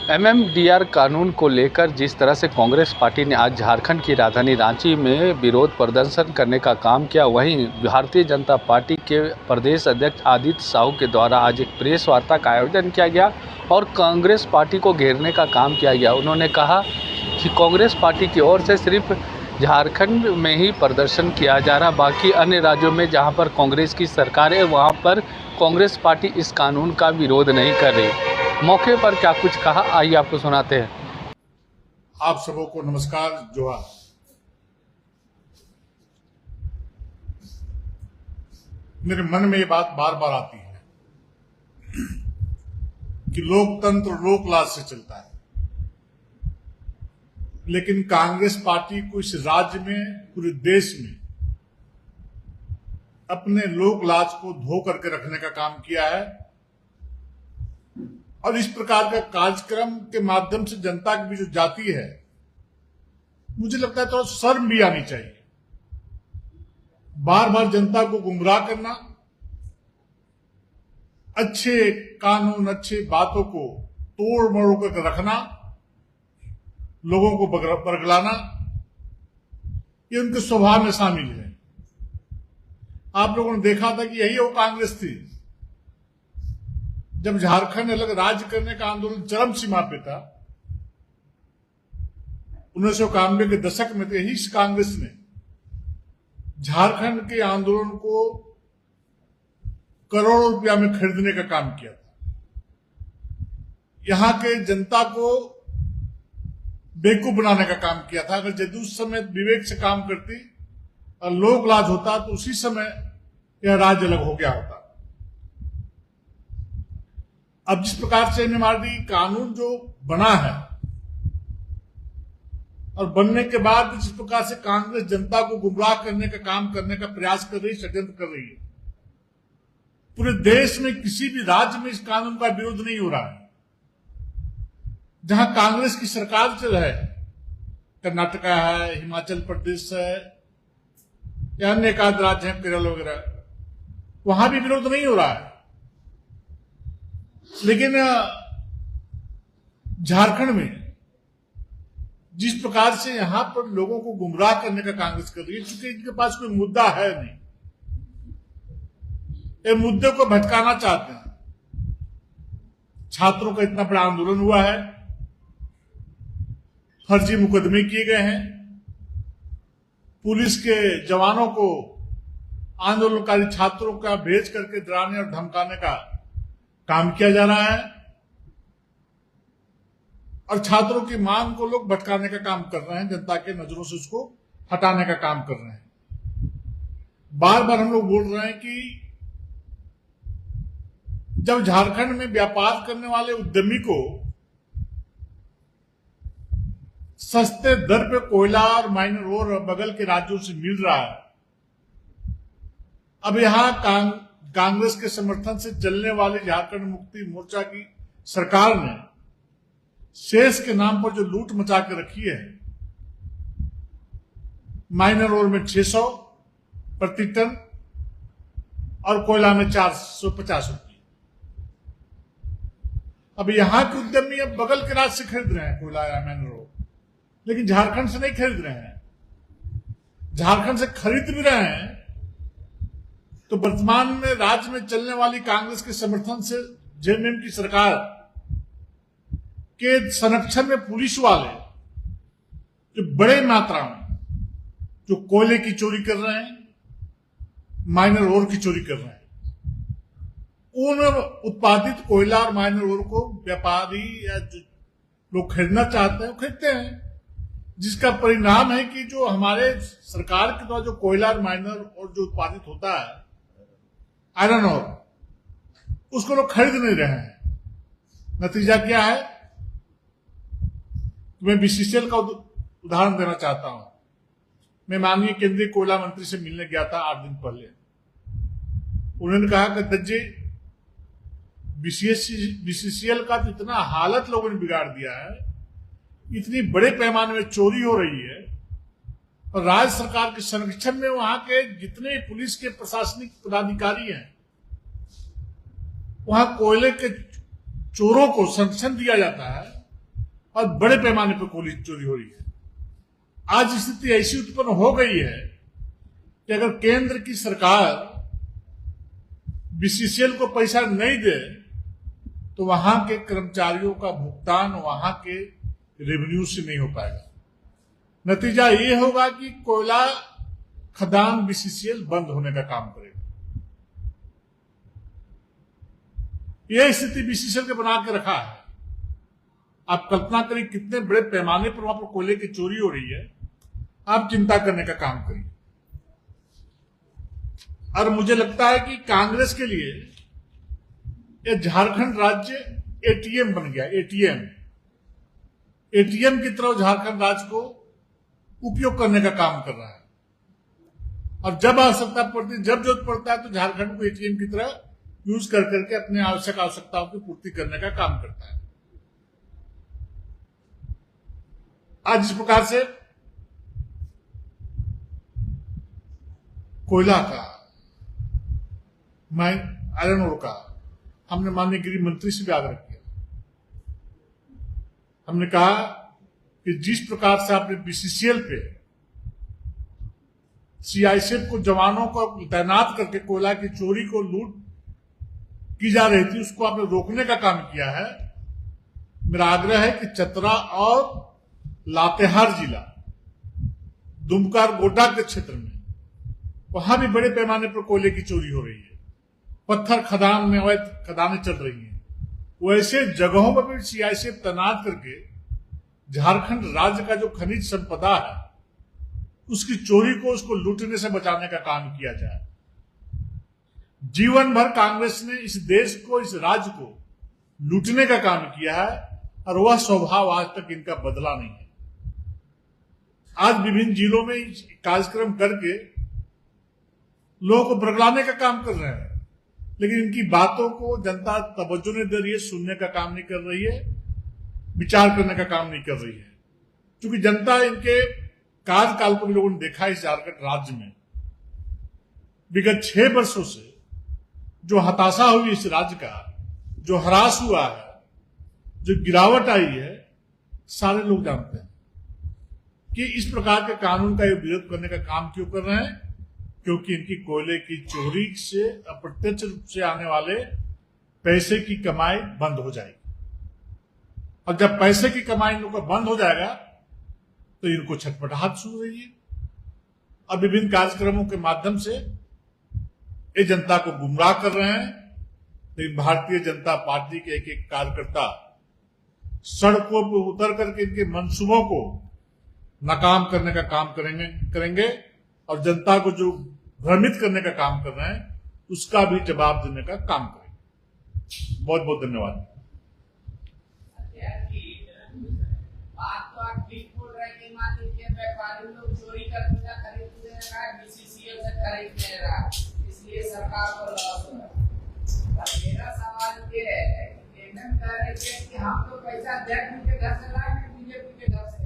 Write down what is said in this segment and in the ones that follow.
MMDR कानून को लेकर जिस तरह से कांग्रेस पार्टी ने आज झारखंड की राजधानी रांची में विरोध प्रदर्शन करने का काम किया, वहीं भारतीय जनता पार्टी के प्रदेश अध्यक्ष आदित्य साहू के द्वारा आज एक प्रेस वार्ता का आयोजन किया गया और कांग्रेस पार्टी को घेरने का काम किया गया। उन्होंने कहा कि कांग्रेस पार्टी की ओर से सिर्फ झारखंड में ही प्रदर्शन किया जा रहा, बाकी अन्य राज्यों में जहाँ पर कांग्रेस की सरकार है वहाँ पर कांग्रेस पार्टी इस कानून का विरोध नहीं कर रही। मौके पर क्या कुछ कहा, आइए आपको सुनाते हैं। आप सबों को नमस्कार, जोहार। मेरे मन में ये बात बार बार आती है कि लोकतंत्र लोकलाज से चलता है, लेकिन कांग्रेस पार्टी को इस राज्य में, पूरे देश में अपने लोकलाज को धो करके रखने का काम किया है और इस प्रकार का कार्यक्रम के माध्यम से जनता की भी जो जाती है, मुझे लगता है थोड़ा शर्म भी आनी चाहिए। बार बार जनता को गुमराह करना, अच्छे कानून, अच्छे बातों को तोड़ मरोड़ कर रखना, लोगों को बरगलाना, ये उनके स्वभाव में शामिल है। आप लोगों ने देखा था कि यही वो कांग्रेस थी जब झारखंड अलग राज्य करने का आंदोलन चरम सीमा पे था, 1991 के दशक में, तो यही कांग्रेस ने झारखंड के आंदोलन को करोड़ों रुपया में खरीदने का काम किया था। यहां के जनता को बेवकूफ बनाने का काम किया था। अगर जदयू उस समय विवेक से काम करती और लोकलाज होता तो उसी समय यह राज्य अलग हो गया होता। अब जिस प्रकार से एमएमडीआर कानून जो बना है और बनने के बाद जिस प्रकार से कांग्रेस जनता को गुमराह करने का काम करने का प्रयास कर रही, षड्यंत्र कर रही है, पूरे देश में किसी भी राज्य में इस कानून का विरोध नहीं हो रहा है। जहां कांग्रेस की सरकार चल है, कर्नाटक है, हिमाचल प्रदेश है या अन्य एक आध राज्य है, केरल वगैरह, वहां भी विरोध नहीं हो रहा है। लेकिन झारखंड में जिस प्रकार से यहां पर लोगों को गुमराह करने का कांग्रेस कर रही है, चूंकि इनके पास कोई मुद्दा है नहीं, ये मुद्दे को भटकाना चाहते हैं। छात्रों का इतना बड़ा आंदोलन हुआ है, फर्जी मुकदमे किए गए हैं, पुलिस के जवानों को आंदोलनकारी छात्रों का भेज करके डराने और धमकाने का काम किया जा रहा है और छात्रों की मांग को लोग भटकाने का काम कर रहे हैं, जनता के नजरों से उसको हटाने का काम कर रहे हैं। बार बार हम लोग बोल रहे हैं कि जब झारखंड में व्यापार करने वाले उद्यमी को सस्ते दर पे कोयला और माइनर और बगल के राज्यों से मिल रहा है, अब यहां कांग्रेस के समर्थन से चलने वाली झारखंड मुक्ति मोर्चा की सरकार ने सेस के नाम पर जो लूट मचा के रखी है, माइनर ओर में 600 प्रति टन और कोयला में 450 रुपये। अब यहां के उद्यमी अब बगल के राज्य से खरीद रहे हैं कोयला या माइनर ओर, लेकिन झारखंड से नहीं खरीद रहे हैं। झारखंड से खरीद भी रहे हैं तो वर्तमान में राज्य में चलने वाली कांग्रेस के समर्थन से जेएमएम की सरकार के संरक्षण में पुलिस वाले जो बड़े मात्रा में जो कोयले की चोरी कर रहे हैं, माइनर ओर की चोरी कर रहे हैं, उन उत्पादित कोयला और माइनर ओर को व्यापारी या जो लोग खरीदना चाहते हैं वो खरीदते हैं, जिसका परिणाम है कि जो हमारे सरकार के द्वारा जो कोयला और माइनर और जो उत्पादित होता है, आयरन ओर, उसको लोग खरीद नहीं रहे हैं। नतीजा क्या है? मैं बीसीसीएल का उदाहरण देना चाहता हूं। मैं माननीय केंद्रीय कोयला मंत्री से मिलने गया था 8 दिन पहले। उन्होंने कहा कि दत्त जी, बीसीसीएल का तो इतना हालत लोगों ने बिगाड़ दिया है, इतनी बड़े पैमाने में चोरी हो रही है और राज्य सरकार के संरक्षण में वहां के जितने पुलिस के प्रशासनिक पदाधिकारी हैं, वहां कोयले के चोरों को संरक्षण दिया जाता है और बड़े पैमाने पर कोयले की चोरी हो रही है। आज स्थिति ऐसी उत्पन्न हो गई है कि अगर केंद्र की सरकार बीसीसीएल को पैसा नहीं दे तो वहां के कर्मचारियों का भुगतान वहां के रेवेन्यू से नहीं हो पाएगा। नतीजा ये होगा कि कोयला खदान बीसीसीएल बंद होने का काम करेगा। यह स्थिति बीसीसीएल के बना के रखा है। आप कल्पना करिए कितने बड़े पैमाने पर वहां पर कोयले की चोरी हो रही है। आप चिंता करने का काम करिए। और मुझे लगता है कि कांग्रेस के लिए यह झारखंड राज्य एटीएम बन गया। एटीएम की तरह झारखंड राज्य को उपयोग करने का काम कर रहा है और जब आवश्यकता पड़ती है, जब जरूरत पड़ता है तो झारखंड को एटीएम की तरह यूज कर करके अपने आवश्यकताओं की पूर्ति करने का काम करता है। आज इस प्रकार से कोयला का, आयरन ओर का हमने माननीय गृह मंत्री से भी आग्रह किया। हमने कहा कि जिस प्रकार से आपने बीसीसीएल पे सीआईएसएफ को जवानों को तैनात करके कोयला की चोरी को लूट की जा रही थी, उसको आपने रोकने का काम किया है। मेरा आग्रह है कि चतरा और लातेहार जिला, दुमका और गोड्डा के क्षेत्र में वहां भी बड़े पैमाने पर कोयले की चोरी हो रही है। पत्थर खदान में अवैध खदानें चल रही हैं। वैसे जगहों पर भी सीआईएसएफ तैनात करके झारखंड राज्य का जो खनिज संपदा है उसकी चोरी को, उसको लूटने से बचाने का काम किया जाए। जीवन भर कांग्रेस ने इस देश को, इस राज्य को लूटने का काम किया है और वह स्वभाव आज तक इनका बदला नहीं है। आज विभिन्न जिलों में कार्यक्रम करके लोगों को बरगलाने का काम कर रहे हैं, लेकिन इनकी बातों को जनता तवज्जो नहीं दे रही है, सुनने का काम नहीं कर रही है, विचार करने का काम नहीं कर रही है। क्योंकि जनता इनके कार्यकाल को भी लोगों ने देखा है। इस झारखंड राज्य में विगत 6 वर्षों से जो हताशा हुई इस राज्य का, जो ह्रास हुआ है, जो गिरावट आई है, सारे लोग जानते हैं कि इस प्रकार के कानून का ये विरोध करने का काम क्यों कर रहे हैं। क्योंकि इनकी कोयले की चोरी से अप्रत्यक्ष रूप से आने वाले पैसे की कमाई बंद हो जाएगी और जब पैसे की कमाई इन लोगों का बंद हो जाएगा तो इनको छटपटाहट शुरू हो रही है और विभिन्न कार्यक्रमों के माध्यम से ये जनता को गुमराह कर रहे हैं। लेकिन भारतीय जनता पार्टी के एक एक कार्यकर्ता सड़कों पर उतर करके इनके मंसूबों को नाकाम करने का काम करेंगे और जनता को जो भ्रमित करने का काम कर रहे हैं उसका भी जवाब देने का काम करेंगे। बहुत बहुत धन्यवाद। बात तो आप ठीक बोल रहे हैं कि मान लीजिए व्यापारी लोग चोरी करके खरीद ले रहा है, बीसीसीएल से खरीद ले रहा है, इसलिए सरकार को लॉस हो रहा है। मेरा सवाल ये है कि कह रहे थे कि हम तो पैसा जेटली के घर से लाएंगे, बीजेपी के घर से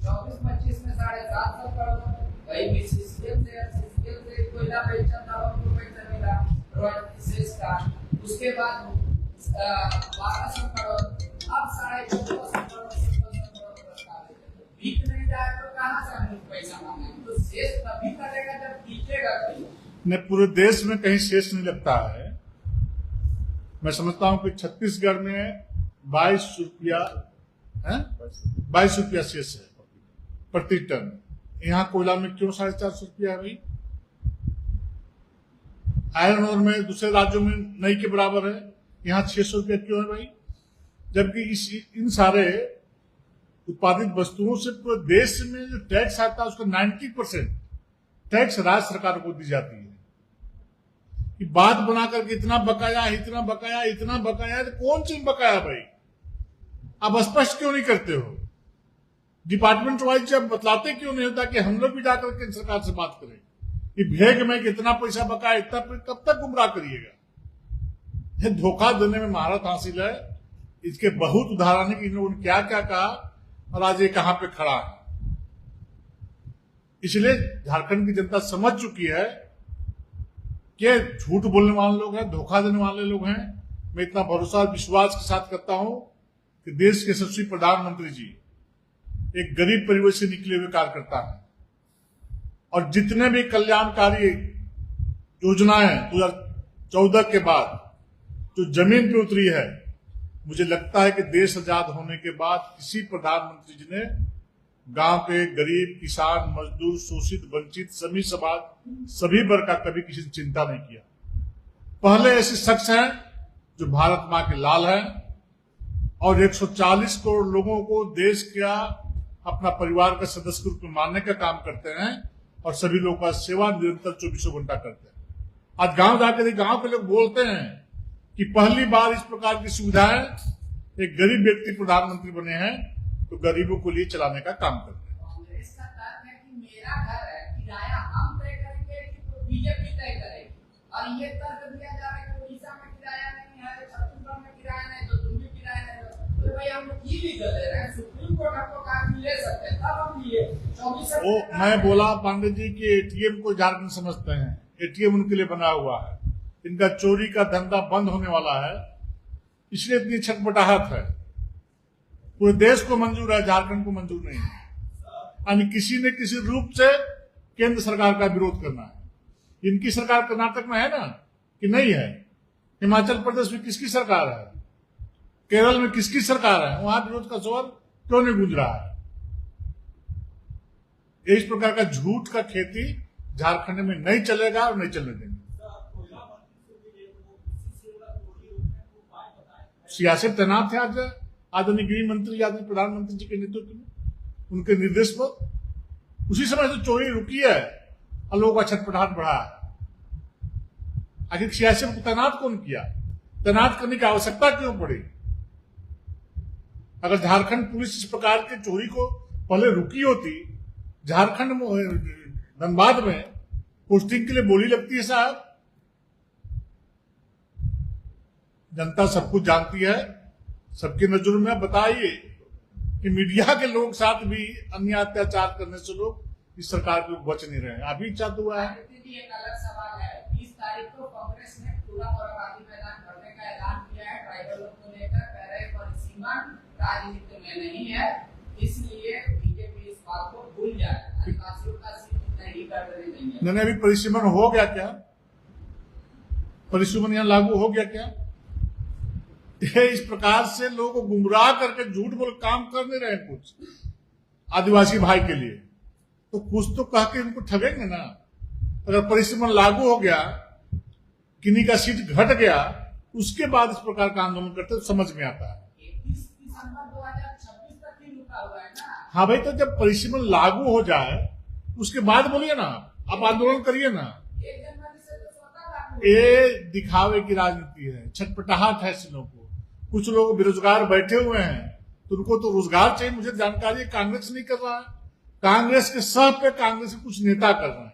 24-25 में 750 करोड़ वही बीसीसीएल से कोयला बेचा था, उनको पैसा मिला रॉयल्टी सेस का। उसके बाद 1200 करोड़, अब 1450 करोड़ बीत नहीं जाए तो कहां से हम पैसा मांगेंगे? तो शेष तभी कटेगा जब बीतेगा। नहीं, पूरे देश में कहीं शेष नहीं लगता है। मैं समझता हूं कि छत्तीसगढ़ में 22 रुपया शेष है प्रति टन। यहां कोयला में क्यों 450 रुपया है भाई? आयरन ओर में दूसरे राज्यों में नहीं के बराबर है, यहां 600 रुपया क्यों है भाई? जबकि इन सारे उत्पादित वस्तुओं से पूरे देश में जो टैक्स आता है उसका 90% टैक्स राज्य सरकार को दी जाती है। कि बात बनाकर इतना बकाया, इतना बकाया, इतना बकाया, तो कौन चीज बकाया भाई? आप स्पष्ट क्यों नहीं करते हो? डिपार्टमेंट वाइज जब बतलाते क्यों नहीं होता कि हम लोग भी जाकर केंद्र सरकार से बात करें कि भेग में कितना पैसा बकाया, इतना कब तक गुमराह करिएगा? धोखा देने में महारत हासिल है। इसके बहुत उदाहरण है कि इन लोगों ने क्या क्या कहा और आज ये कहां पे खड़ा है। इसलिए झारखंड की जनता समझ चुकी है कि झूठ बोलने वाले लोग हैं, धोखा देने वाले लोग हैं। मैं इतना भरोसा और विश्वास के साथ करता हूं कि देश के यशस्वी प्रधानमंत्री जी एक गरीब परिवार से निकले हुए कार्यकर्ता हैं और जितने भी कल्याणकारी योजनाएं 2014 के बाद जो जमीन पे उतरी है, मुझे लगता है कि देश आजाद होने के बाद किसी प्रधानमंत्री जी ने गांव के गरीब, किसान, मजदूर, शोषित, वंचित सभी समाज, सभी वर्ग का कभी किसी ने चिंता नहीं किया। पहले ऐसे शख्स हैं जो भारत मां के लाल हैं और 140 करोड़ लोगों को देश का अपना परिवार का सदस्य के रूप में मानने का काम करते हैं और सभी लोगों का सेवा निरंतर 24 घंटा करते हैं। आज गांव जाकर गांव के लोग बोलते हैं कि पहली बार इस प्रकार की सुविधाएं एक गरीब व्यक्ति प्रधानमंत्री बने हैं तो गरीबों को लिए चलाने का काम करते हैं। कांग्रेस का तर्क है कि मेरा घर है, किराया हम तय करेंगे कि बीजेपी तय करेगी, और ये तर्क दिया जा रहा है कि उड़ीसा में किराया नहीं है, छत्तीसगढ़ में किराया नहीं, तो तुम भी किराया नहीं दो। तो भाई हम लोग इलीगल ले रहे हैं, सुप्रीम कोर्ट हमको कहा कि ले सकते हैं, तब हम लिए 24। वो मैं बोला पांडे जी कि एटीएम को झारखंड समझते हैं, एटीएम उनके लिए बना हुआ है, इनका चोरी का धंधा बंद होने वाला है, इसलिए इतनी छटपटाहट है। पूरे देश को मंजूर है, झारखंड को मंजूर नहीं है। यानी किसी न किसी रूप से केंद्र सरकार का विरोध करना है। इनकी सरकार कर्नाटक में है ना कि नहीं है? हिमाचल प्रदेश में किसकी सरकार है? केरल में किसकी सरकार है? वहां विरोध का स्वर क्यों नहीं गूंज रहा है? इस प्रकार का झूठ का खेती झारखंड में नहीं चलेगा और नहीं चलने देंगे। सियासी तैनात थे आज आदरणीय गृह मंत्री, आदरणीय प्रधानमंत्री जी के नेतृत्व में, उनके निर्देश पर उसी समय से चोरी रुकी है और लोगों का छटपटाहट बढ़ा है। आखिर सियासी को तैनात कौन किया? तैनात करने की आवश्यकता क्यों पड़ी? अगर झारखंड पुलिस इस प्रकार के चोरी को पहले रुकी होती, झारखंड धनबाद में पोस्टिंग के लिए बोली लगती है साहब। जनता सब कुछ जानती है, सबकी नजरों में। बताइए कि मीडिया के लोग साथ भी अन्य अत्याचार करने से लोग इस सरकार को बच नहीं रहे हैं। अभी चाहते हुआ है एक अलग सवाल है, 20 तारीख को कांग्रेस ने पूरा बर्बादी मैदान भरने का ऐलान किया है ट्राइबलों को लेकर, कह रहे परिसीमन राजनीति में नहीं है, इसलिए बीजेपी इस बात को भूल जाए, आदिवासियों का सीट नहीं कर देंगे। मैंने अभी परिसीमन हो गया क्या? परिसीमन यहाँ लागू हो गया क्या? इस प्रकार से लोगों को गुमराह करके झूठ बोल काम कर नहीं रहे कुछ आदिवासी भाई के लिए, तो कुछ तो कह के इनको ठगेंगे ना। अगर परिसीमन लागू हो गया, किन्हीं का सीट घट गया, उसके बाद इस प्रकार का आंदोलन करते तो समझ में आता है। 31 दिसंबर 2026 तक ही रुका हुआ है ना। हाँ भाई, तो जब परिसीमन लागू हो जाए उसके बाद बोलिए ना, आप आंदोलन करिए ना। 1 जनवरी से तो स्वतः लागू। ये दिखावे की राजनीति है, छटपटाहट है ऐसे लोगों को। कुछ लोग बेरोजगार बैठे हुए हैं तो उनको तो रोजगार चाहिए। मुझे जानकारी है कांग्रेस नहीं कर रहा है, कांग्रेस के सह पे कांग्रेस के कुछ नेता कर रहे हैं।